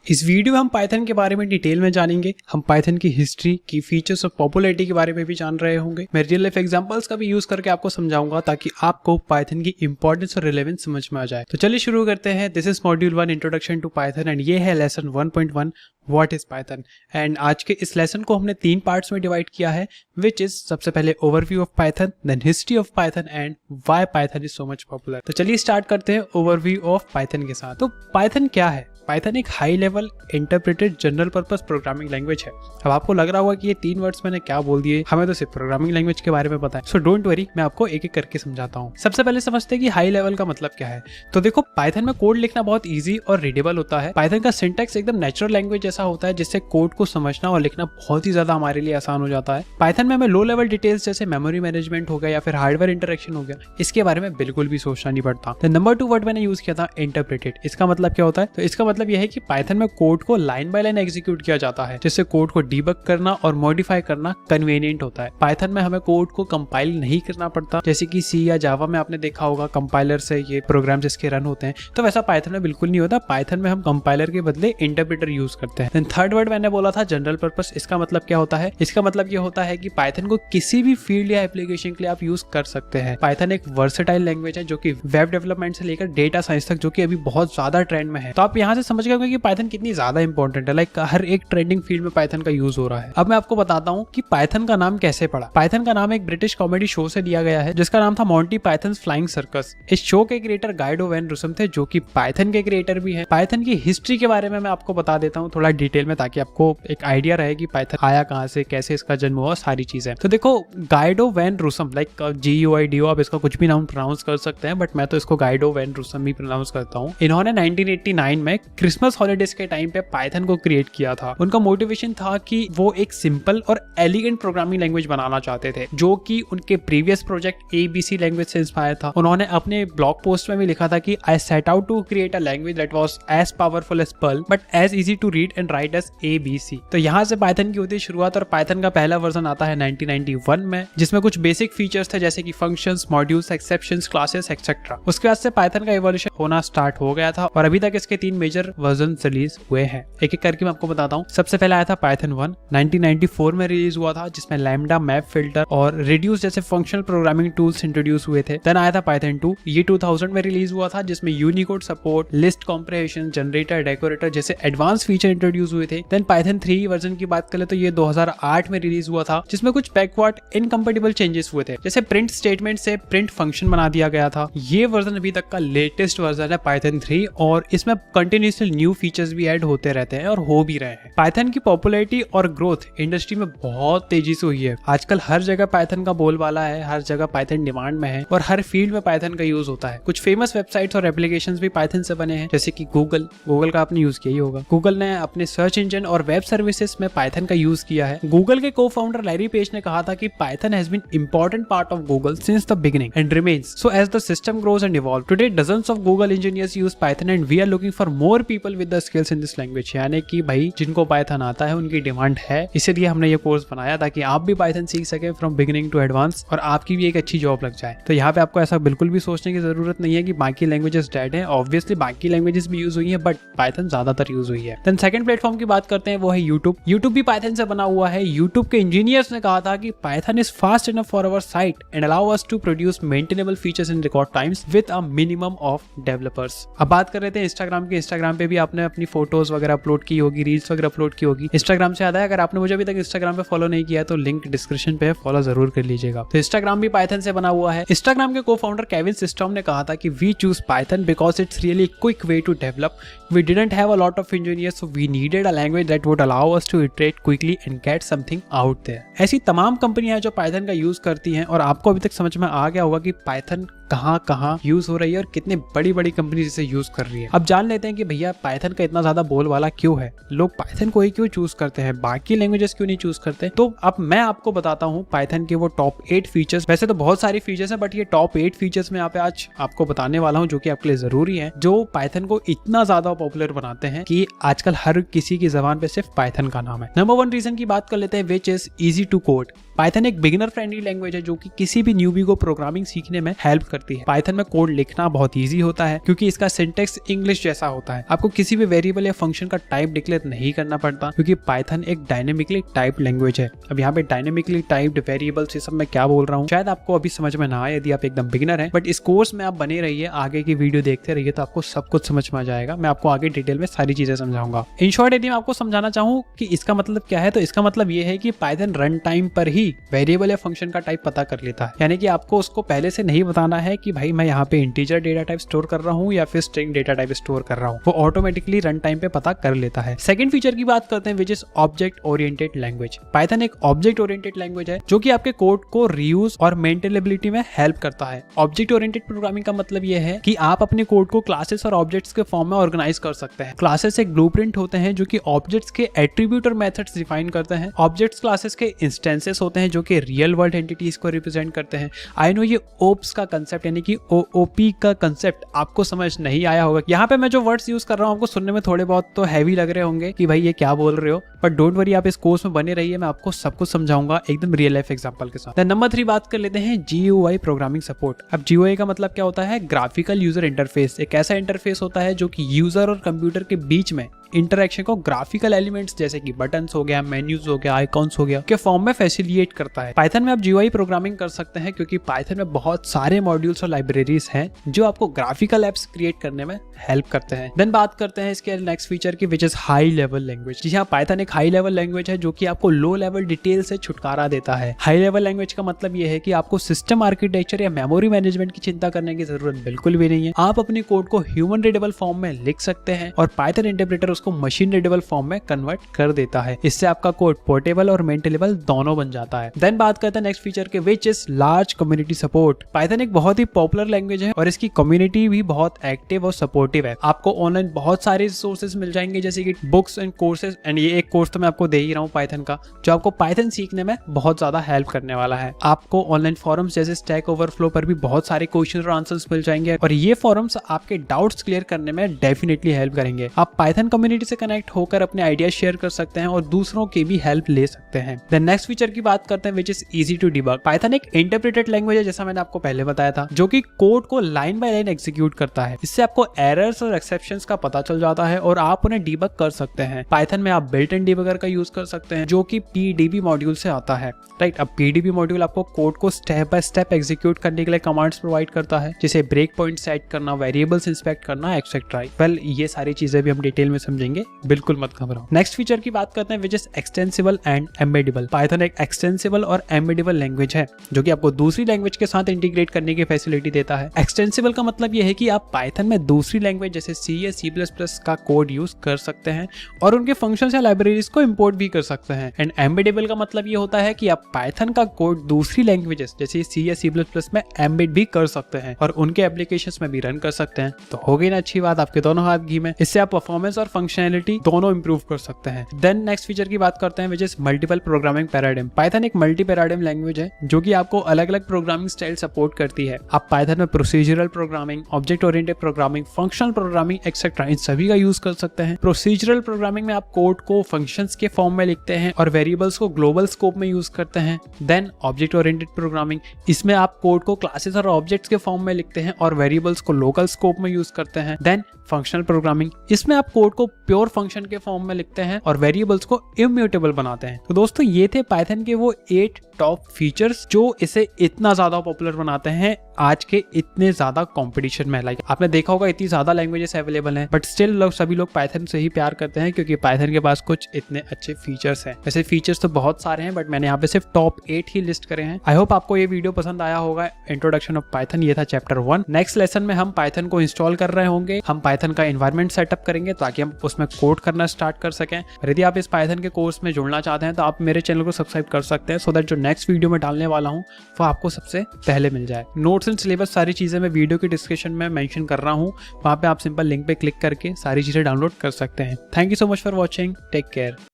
इस वीडियो में हम पाइथन के बारे में डिटेल में जानेंगे। हम पाइथन की हिस्ट्री की फीचर्स और पॉपुलैरिटी के बारे में भी जान रहे होंगे। मैं रियल लाइफ एग्जांपल्स का भी यूज करके आपको समझाऊंगा ताकि आपको पाइथन की इंपॉर्टेंस और रिलेवेंस समझ में आ जाए। तो चलिए शुरू करते हैं। This is module 1 introduction to Python and ये है lesson 1.1 what is Python. And आज के इस लेसन को हमने 3 पार्ट्स में डिवाइड किया है, विच इज सबसे पहले overview of Python, then history of Python and why Python is so much popular. तो चलिए स्टार्ट करते हैं ओवरव्यू ऑफ पाइथन के साथ। तो पाइथन क्या है? पाइथन एक high level interpreted general purpose programming language है। अब आपको लग रहा होगा कि ये 3 वर्ड्स मैंने क्या बोल दिए, हमें तो सिर्फ प्रोग्रामिंग लैंग्वेज के बारे में पता है। सो डोंट वरी, मैं आपको एक एक करके समझाता हूँ। सबसे पहले समझते हैं कि हाई लेवल का मतलब क्या है। तो देखो, पाइथन में कोड लिखना बहुत ईजी और रीडेबल होता है। पाइथन का सिंटैक्स एकदम नेचुरल लैंग्वेज जैसा होता है, जिससे कोड को समझना और लिखना बहुत ही ज्यादा हमारे लिए आसान हो जाता है। पाइथन में हमें लो लेवल डिटेल्स जैसे मेमोरी मैनेजमेंट हो गया या फिर हार्डवेयर इंटरेक्शन हो गया, इसके बारे में बिल्कुल भी सोचना नहीं पड़ता। नंबर 2 वर्ड मैंने यूज किया था इंटरप्रेटेड। इसका मतलब क्या होता है? तो इसका मतलब यह है कि पाइथन में कोड को लाइन बाय लाइन एग्जीक्यूट किया जाता है, जिससे कोड को डीबग करना और मॉडिफाई करना कन्वीनियंट होता है। पाइथन में हमें कोड को कंपाइल नहीं करना पड़ता, जैसे कि सी या जावा में आपने देखा होगा कंपाइलर से ये प्रोग्राम्स इसके रन होते हैं। तो वैसा पाइथन में बिल्कुल नहीं होता। पाइथन में हम कंपाइलर के बदले इंटरप्रेटर यूज करते हैं। देन थर्ड वर्ड मैंने बोला था जनरल पर्पस। इसका मतलब क्या होता है? इसका मतलब ये होता है कि पाइथन को किसी भी फील्ड या एप्लीकेशन के लिए आप यूज कर सकते हैं। पाइथन एक वर्सेटाइल लैंग्वेज है जो कि वेब डेवलपमेंट से लेकर डेटा साइंस तक, जो कि अभी बहुत ज्यादा ट्रेंड में है। तो आप यहाँ से समझ गए होंगे कि पाइथन कितनी ज्यादा इंपॉर्टेंट है। लाइक हर एक ट्रेंडिंग फील्ड में पाइथन का यूज हो रहा है। अब मैं आपको बताता हूँ कि पाइथन का नाम कैसे पड़ा। पाइथन का नाम एक ब्रिटिश कॉमेडी शो से दिया गया है, जिसका नाम था मॉन्टी पाइथन्स फ्लाइंग सर्कस। इस शो के क्रिएटर गाइडो वैन रूसम थे, जो कि पाइथन के क्रिएटर भी हैं। पाइथन की हिस्ट्री के बारे में मैं आपको बता देता हूँ थोड़ा डिटेल में, ताकि आपको एक आइडिया रहे कि पाइथन आया कहाँ से, कैसे इसका जन्म हुआ, सारी चीजें। तो देखो, गाइडो वैन रूसम, लाइक GUIDO, आप इसका कुछ भी नाम प्रोनाउंस कर सकते हैं, बट मैं तो इसको गाइडो वैन रूसम ही प्रोनाउंस करता हूँ। इन्होंने 1989 में क्रिसमस हॉलीडेज के टाइम पे पाइथन को क्रिएट किया था। उनका मोटिवेशन था कि वो एक सिंपल और एलिगेंट प्रोग्रामिंग लैंग्वेज बनाना चाहते थे, जो कि उनके प्रीवियस प्रोजेक्ट ABC लैंग्वेज से इंस्पायर था। उन्होंने अपने ब्लॉग पोस्ट में भी लिखा था कि I set out to create a language that was as powerful as Perl but as easy to read and write as ABC। तो यहाँ से पाइथन की होती है शुरुआत, और पाइथन का पहला वर्जन आता है 1991 में, जिसमें कुछ बेसिक फीचर्स थे जैसे कि functions, modules, exceptions, classes etcetera. उसके बाद से पाइथन का इवोल्यूशन होना स्टार्ट हो गया था, और अभी तक इसके 3 मेजर वर्जन रिलीज हुए हैं। एक एक करके मैं आपको बताता हूँ। सबसे पहले आया था पाइथन 1, 1994 में रिलीज हुआ था, जिसमें लैम्डा, मैप फिल्टर और रेड्यूस जैसे फंक्शनल प्रोग्रामिंग टूल्स इंट्रोड्यूस हुए थे। देन आया था पाइथन 2, ये 2000 में रिलीज हुआ था, जिसमें Unicode support, list comprehension, generator, decorator जैसे एडवांस फीचर इंट्रोड्यूस हुए थे। देन पाइथन 3 वर्जन की बात करें तो ये 2008 में रिलीज हुआ था, जिसमें कुछ बैकवर्ड इनकम्पेटिबल चेंजेस हुए थे, जैसे प्रिंट स्टेटमेंट से प्रिंट फंक्शन बना दिया गया था। ये वर्जन अभी तक का लेटेस्ट वर्जन है पाइथन 3, और इसमें कंटिन्यूअसली न्यू फीचर्स भी ऐड होते रहते हैं और हो भी रहे हैं। पाइथन की पॉपुलैरिटी और ग्रोथ इंडस्ट्री में बहुत तेजी से हुई है। आजकल हर जगह पाइथन का बोलबाला है, हर जगह पाइथन डिमांड में है, और हर फील्ड में पाइथन का यूज होता है। कुछ फेमस वेबसाइट्स और एप्लीकेशंस भी पाइथन से बने हैं, जैसे कि गूगल का आपने यूज किया ही होगा। गूगल ने अपने सर्च इंजन और वेब सर्विसेज में पाइथन का यूज किया है। गूगल के को फाउंडर लैरी पेज ने कहा था कि Python has been important part of Google since the beginning and remains so as the system grows and evolve. Today dozens of Google engineers use Python and we are looking for more people with the skills in this language. यानी कि भाई जिनको Python आता है उनकी demand है, इसीलिए हमने ये कोर्स बनाया ताकि आप भी पाइथन सीख सके फ्रॉम बिगिनिंग टू एडवांस, और आपकी भी एक अच्छी जॉब लग जाए। तो यहाँ पे आपको ऐसा बिल्कुल भी सोचने की जरूरत नहीं है कि बाकी लैंग्वेजेस डेड हैं। ऑब्वियसली बाकी लैंग्वेजेस भी यूज हुई है, बट पाइथन ज्यादातर यूज हुई है। देन सेकंड प्लेटफॉर्म की बात करते हैं, वो है यूट्यूब। यूट्यूब भी पाइथन से बना हुआ है। यूट्यूब के इंजीनियर्स ने कहा था कि Python is fast enough for our site and allow us to produce maintainable features in record times with a minimum of developers. अब बात कर रहे थे इंस्टाग्राम की। इंस्टाग्राम पे भी आपने अपनी फोटोज वगैरह अपलोड की होगी, रील्स वगैरह अपलोड की होगी। इंस्टाग्राम से याद है, अगर आपने मुझे अभी तक इंस्टाग्राम पे फॉलो नहीं किया है तो लिंक डिस्क्रिप्शन पे है, फॉलो जरूर कर लीजिएगा। तो इंस्टाग्राम भी पाइथन से बना हुआ है। इंस्टाग्राम के को फाउंडर केविन सिस्टम ने कहा था कि we choose Python because it's really quick way to develop. We didn't have a lot of engineers, so we needed a language that would allow us to iterate quickly and get something out there. ऐसी तमाम कंपनियां जो Python का use करती हैं, और आपको अभी तक समझ में आ गया होगा कि पाइथन कहाँ यूज हो रही है और कितनी बड़ी बड़ी कंपनी इसे यूज कर रही है। अब जान लेते हैं कि भैया पाइथन का इतना ज्यादा बोलबाला क्यों है, लोग पाइथन को ही क्यों चूज करते हैं, बाकी लैंग्वेजेस क्यों नहीं चूज करते। तो अब मैं आपको बताता हूँ पाइथन के वो टॉप 8 फीचर्स। वैसे तो बहुत सारी फीचर्स है, बट ये टॉप 8 फीचर्स में यहाँ पे आज आपको बताने वाला हूँ, जो कि आपके लिए जरूरी है, जो पाइथन को इतना ज्यादा पॉपुलर बनाते हैं कि आजकल हर किसी की जबान पे सिर्फ पाइथन का नाम है। नंबर 1 रीजन की बात कर लेते हैं, which is easy to code. Python एक बिगिनर फ्रेंडली लैंग्वेज है, जो कि किसी भी न्यूबी को प्रोग्रामिंग सीखने में हेल्प करती है। पाइथन में कोड लिखना बहुत इजी होता है, क्योंकि इसका सिंटेक्स इंग्लिश जैसा होता है। है। आपको किसी भी वेरिएबल या फंक्शन का टाइप डिक्लेयर नहीं करना पड़ता क्योंकि पाइथन एक डायनेमिकली टाइप्ड लैंग्वेज है। अब यहाँ पे डायनेमिकली टाइप्ड वेरिएबल्स, ये सब मैं क्या बोल रहा हूँ शायद आपको अभी समझ में ना आए यदि आप एकदम बिगिनर हैं, बट इस कोर्स में आप बने रहिए, आगे की वीडियो देखते रहिए तो आपको सब कुछ समझ में आ जाएगा। मैं आपको आगे डिटेल में सारी चीजें समझाऊंगा। इन शॉर्ट यदि मैं आपको समझाना चाहूँ कि इसका मतलब क्या है, तो इसका मतलब ये है कि पाइथन रन टाइम पर ही वेरिएबल या फंक्शन का टाइप पता कर लेता है। यानी कि आपको उसको पहले से नहीं बताना है कि भाई मैं यहाँ पे इंटीजर डेटा टाइप स्टोर कर रहा हूँ या फिर स्ट्रिंग डेटा टाइप स्टोर कर रहा हूँ, वो ऑटोमेटिकली रन टाइम पे पता कर लेता है। सेकंड फीचर की बात करते हैं which is object oriented language. Python एक ऑब्जेक्ट ओरिएंटेड लैंग्वेज है जो कि आपके कोड को रीयूज और मेंटेनेबिलिटी में हेल्प करता है। ऑब्जेक्ट ओरिएंटेड प्रोग्रामिंग का मतलब ये है कि आप अपने कोड को क्लासेस और ऑब्जेक्ट्स के फॉर्म में ऑर्गेनाइज कर सकते हैं। क्लासेस एक ब्लूप्रिंट होते हैं जो कि ऑब्जेक्ट्स के एट्रीब्यूट और मेथड्स डिफाइन करते हैं। ऑब्जेक्ट्स क्लासेस के इंस्टेंसेस होते हैं जो कि रियल वर्ल्ड एंटिटीज को रिप्रेजेंट करते हैं। आई नो ये ओप्स का कंसेप्ट यानी कि ओओपी का कंसेप्ट आपको समझ नहीं आया होगा। यहाँ पे मैं जो वर्ड्स यूज कर रहा हूँ आपको सुनने में थोड़े बहुत तो हैवी लग रहे होंगे कि भाई ये क्या बोल रहे हो, बट डोंट वरी, आप इस कोर्स में बने रहिए, मैं आपको सब कुछ समझाऊंगा एकदम रियल लाइफ एग्जांपल के साथ। नंबर 3 बात कर लेते हैं GUI प्रोग्रामिंग सपोर्ट। अब GUI का मतलब क्या होता है? Graphical user interface. एक ऐसा इंटरफेस होता है जो कि यूजर और कंप्यूटर के बीच में इंटरैक्शन को ग्राफिकल एलिमेंट्स जैसे कि बटन्स हो गया, मेन्यूज हो गया, आइकॉन्स हो गया के फॉर्म में फैसिलिटेट करता है। पाइथन में आप GUI प्रोग्रामिंग कर सकते हैं क्योंकि पाइथन में बहुत सारे मॉड्यूल्स और लाइब्रेरीज हैं जो आपको ग्राफिकल एप्स क्रिएट करने में हेल्प करते हैं। देन बात करते हैं इसके नेक्स्ट फीचर की which is high level language. जी हाँ, पाइथन एक हाई लेवल लैंग्वेज है जो कि आपको लो लेवल डिटेल से छुटकारा देता है। हाई लेवल लैंग्वेज का मतलब ये है कि आपको सिस्टम आर्किटेक्चर या मेमोरी मैनेजमेंट की चिंता करने की जरूरत बिल्कुल भी नहीं है। आप अपने कोड को ह्यूमन रीडेबल फॉर्म में लिख सकते हैं और पाइथन इंटरप्रेटर उसको मशीन रीडेबल फॉर्म में कन्वर्ट कर देता है। इससे आपका कोड पोर्टेबल और मेंटेनेबल दोनों बन जाता है। देन बात करते हैं नेक्स्ट फीचर के which is large community support. Python एक बहुत ही पॉपुलर लैंग्वेज है और इसकी कम्युनिटी भी बहुत एक्टिव और सपोर्टिव है। आपको ऑनलाइन बहुत सारे रिसोर्सेज मिल जाएंगे जैसे कि बुक्स एंड कोर्सेज, एंड ये एक कोर्स तो मैं आपको दे ही रहा हूँ पाइथन का, जो आपको पाइथन सीखने में बहुत ज्यादा हेल्प करने वाला है। आपको ऑनलाइन फॉरम्स जैसे स्टैक ओवरफ्लो पर भी बहुत सारे क्वेश्चन और आंसर्स मिल जाएंगे और ये फॉरम्स आपके डाउट्स क्लियर करने में डेफिनेटली हेल्प करेंगे। आप पाइथन कम्युनिटी से कनेक्ट होकर अपने आइडिया शेयर कर सकते हैं और दूसरों की भी हेल्प ले सकते हैं। देन नेक्स्ट फीचर की बात करते हैं which is easy to debug. Python एक इंटरप्रेटेड लैंग्वेज है जैसा मैंने आपको पहले बताया था, जो कि कोड को लाइन बाय लाइन एग्जीक्यूट करता है। इससे आपको एरर्स और एक्सेप्शंस का पता चल जाता है और आप उन्हें डिबग कर सकते हैं। पाइथन में आप बिल्ट इन डिबगर का यूज कर सकते हैं जो कि PDB मॉड्यूल से आता है। राइट, अब PDB मॉड्यूल आपको कोड को स्टेप बाय स्टेप एग्जीक्यूट करने के लिए कमांड्स प्रोवाइड करता है, जैसे ब्रेक पॉइंट सेट करना, वेरिएबल्स इंस्पेक्ट करना, एक्सेट्रा। वेल, ये सारी चीजें भी हम डिटेल में समझेंगे, बिल्कुल मत घबराओ। नेक्स्ट फीचर की बात करते हैं which is extensible and embeddable. Python एक एक्सटेंसिबल और एम्बेडेबल लैंग्वेज है जो कि आपको दूसरी लैंग्वेज के साथ इंटीग्रेट करने की फैसिलिटी देता है। एक्सटेंसिबल का मतलब यह है कि आप पाइथन में दूसरी लैंग्वेज जैसे C या C++ का कोड यूज कर सकते हैं और उनके फंक्शंस या लाइब्रेरीज को इंपोर्ट भी कर सकते हैं। एंड एम्बेडेबल का मतलब ये होता है कि आप पाइथन का कोड दूसरी लैंग्वेजेस जैसे C या C++ में एम्बेड भी कर सकते हैं और उनके एप्लीकेशंस में भी रन कर सकते हैं। तो हो गई ना अच्छी बात, आपके दोनों हाथ घी में। इससे आप परफॉर्मेंस और फंक्शनैलिटी दोनों इंप्रूव कर सकते हैं। देन नेक्स्ट फीचर की बात करते हैं which is multiple programming paradigm. Python एक मल्टी पैराडाइम लैंग्वेज है जो कि आपको अलग अलग प्रोग्रामिंग स्टाइल सपोर्ट करती है। आप पाइथन में procedural programming, object oriented programming, functional programming etcetera इन सभी का यूज कर सकते हैं। प्रोसीजरल प्रोग्रामिंग में आप कोड को फंक्शंस के फॉर्म में लिखते हैं और वेरिएबल्स को ग्लोबल स्कोप में यूज करते हैं। देन ऑब्जेक्ट ओरिएंटेड प्रोग्रामिंग, इसमें आप कोड को क्लासेस और ऑब्जेक्ट्स के फॉर्म में लिखते हैं और वेरिएबल्स को लोकल स्कोप में यूज करते हैं। देन फंक्शनल प्रोग्रामिंग, इसमें आप कोड को प्योर फंक्शन के फॉर्म में लिखते हैं और वेरिएबल्स को इम्यूटेबल बनाते हैं। तो दोस्तों, ये थे पाइथन के वो 8 टॉप फीचर्स जो इसे इतना ज्यादा पॉपुलर बनाते हैं आज के इतने ज्यादा कंपटीशन में। लाइक आपने देखा होगा इतनी ज्यादा लैंग्वेजेस अवेलेबल हैं, बट स्टिल सभी लोग पाइथन से ही प्यार करते हैं क्योंकि पाइथन के पास कुछ इतने अच्छे फीचर्स हैं। वैसे फीचर्स तो बहुत सारे हैं बट मैंने यहाँ पे सिर्फ टॉप 8 ही लिस्ट करे हैं। आई होप आपको ये वीडियो पसंद आया होगा। इंट्रोडक्शन ऑफ पाइथन, ये था चैप्टर 1। नेक्स्ट लेसन में हम पाइथन को इंस्टॉल कर रहे होंगे, हम पाइथन का एनवायरनमेंट सेटअप करेंगे ताकि हम उसमें कोड करना स्टार्ट कर सकें। और यदि आप इस पाइथन के कोर्स में जुड़ना चाहते हैं तो आप मेरे चैनल को सब्सक्राइब कर सकते हैं सो दैट जो नेक्स्ट वीडियो में डालने वाला हूँ वो आपको सबसे पहले मिल जाए। नोट्स एंड सिलेबस सारी चीजें मैं वीडियो की डिस्क्रिप्शन में मेंशन कर रहा हूँ, वहां पे आप सिंपल लिंक पे क्लिक करके सारी चीजें डाउनलोड कर सकते हैं। Thank you so much for watching, take care.